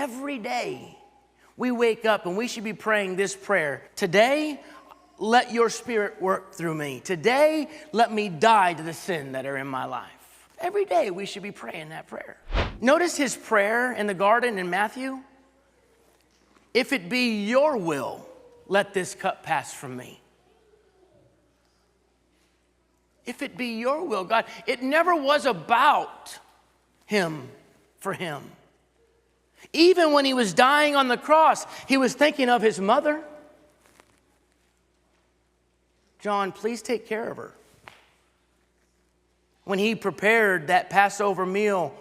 Every day we wake up and we should be praying this prayer. Today, let your Spirit work through me. Today, let me die to the sin that are in my life. Every day we should be praying that prayer. Notice his prayer in the garden in Matthew. If it be your will, let this cup pass from me. If it be your will, God. It never was about him for him. Even when he was dying on the cross, he was thinking of his mother. John, please take care of her. When he prepared that Passover meal,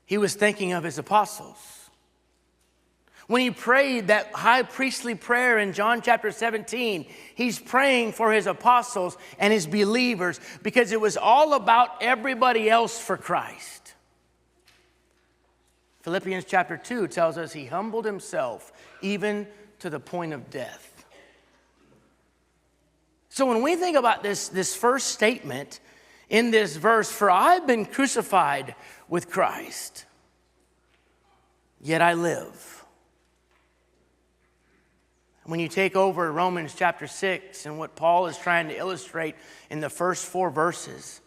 he was thinking of his apostles. When he prayed that high priestly prayer in John chapter 17, he's praying for his apostles and his believers because it was all about everybody else for Christ. Philippians chapter 2 tells us he humbled himself even to the point of death. So when we think about this first statement in this verse, for I've been crucified with Christ, yet I live. When you take over Romans chapter 6 and what Paul is trying to illustrate in the first 4 verses,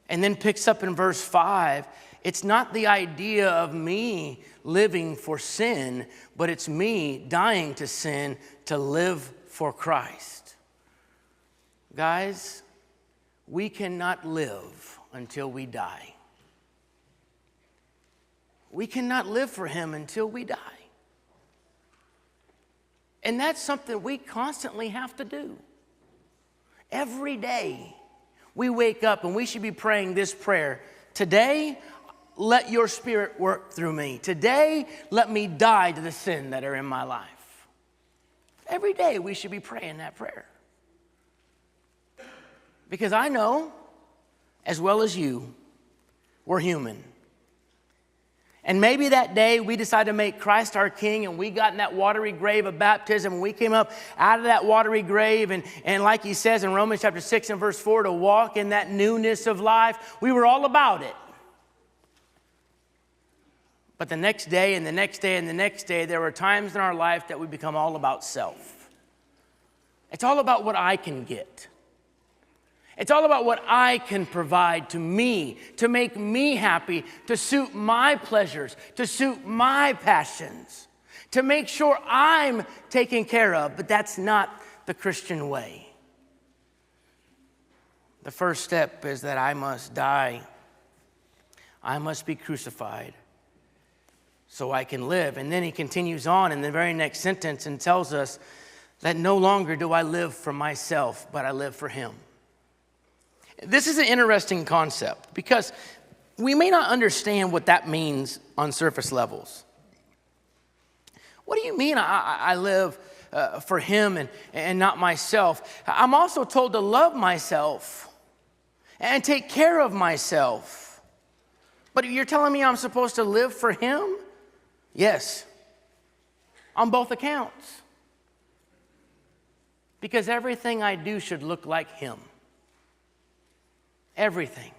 and then picks up in verse 5, it's not the idea of me living for sin, but it's me dying to sin to live for Christ. Guys, we cannot live until we die. We cannot live for him until we die. And that's something we constantly have to do. Every day we wake up and we should be praying this prayer. Today, let your Spirit work through me. Today, let me die to the sin that are in my life. Every day we should be praying that prayer. Because I know, as well as you, we're human. And maybe that day we decided to make Christ our King and we got in that watery grave of baptism and we came up out of that watery grave and like he says in Romans chapter 6 and verse 4, to walk in that newness of life. We were all about it. But the next day and the next day and the next day, there were times in our life that we become all about self. It's all about what I can get. It's all about what I can provide to me, to make me happy, to suit my pleasures, to suit my passions, to make sure I'm taken care of. But that's not the Christian way. The first step is that I must die. I must be crucified so I can live. And then he continues on in the very next sentence and tells us that no longer do I live for myself, but I live for him. This is an interesting concept because we may not understand what that means on surface levels. What do you mean I live for him and not myself? I'm also told to love myself and take care of myself. But you're telling me I'm supposed to live for him? Yes, on both accounts. Because everything I do should look like him. Everything.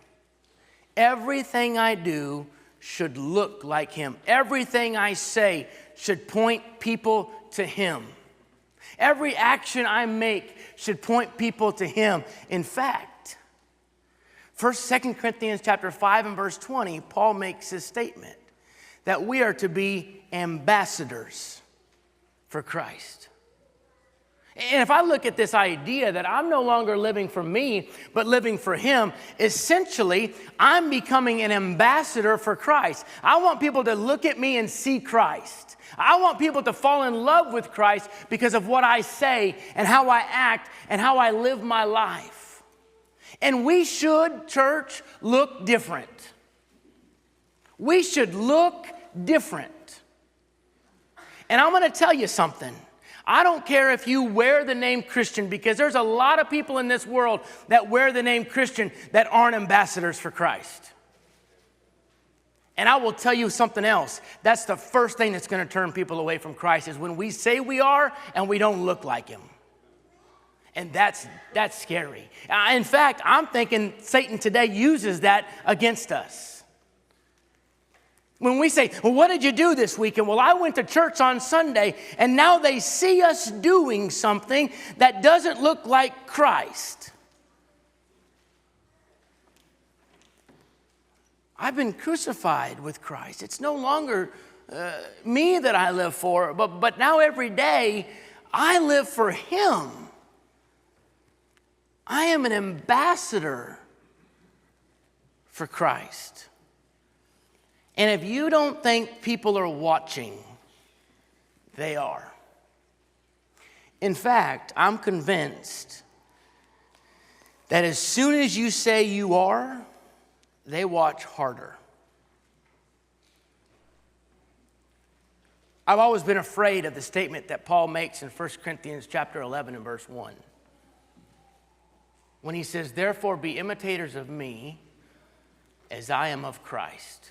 Everything I do should look like him. Everything I say should point people to him. Every action I make should point people to him. In fact, 2 Corinthians chapter 5 and verse 20, Paul makes his statement that we are to be ambassadors for Christ. And if I look at this idea that I'm no longer living for me, but living for him, essentially, I'm becoming an ambassador for Christ. I want people to look at me and see Christ. I want people to fall in love with Christ because of what I say and how I act and how I live my life. And we should, church, look different. We should look different. And I'm going to tell you something. I don't care if you wear the name Christian, because there's a lot of people in this world that wear the name Christian that aren't ambassadors for Christ. And I will tell you something else. That's the first thing that's going to turn people away from Christ, is when we say we are and we don't look like him. And that's scary. In fact, I'm thinking Satan today uses that against us. When we say, well, what did you do this weekend? Well, I went to church on Sunday, and now they see us doing something that doesn't look like Christ. I've been crucified with Christ. It's no longer me that I live for, but now every day I live for Him. I am an ambassador for Christ. And if you don't think people are watching, they are. In fact, I'm convinced that as soon as you say you are, they watch harder. I've always been afraid of the statement that Paul makes in 1 Corinthians chapter 11 and verse 1. When he says, therefore be imitators of me as I am of Christ.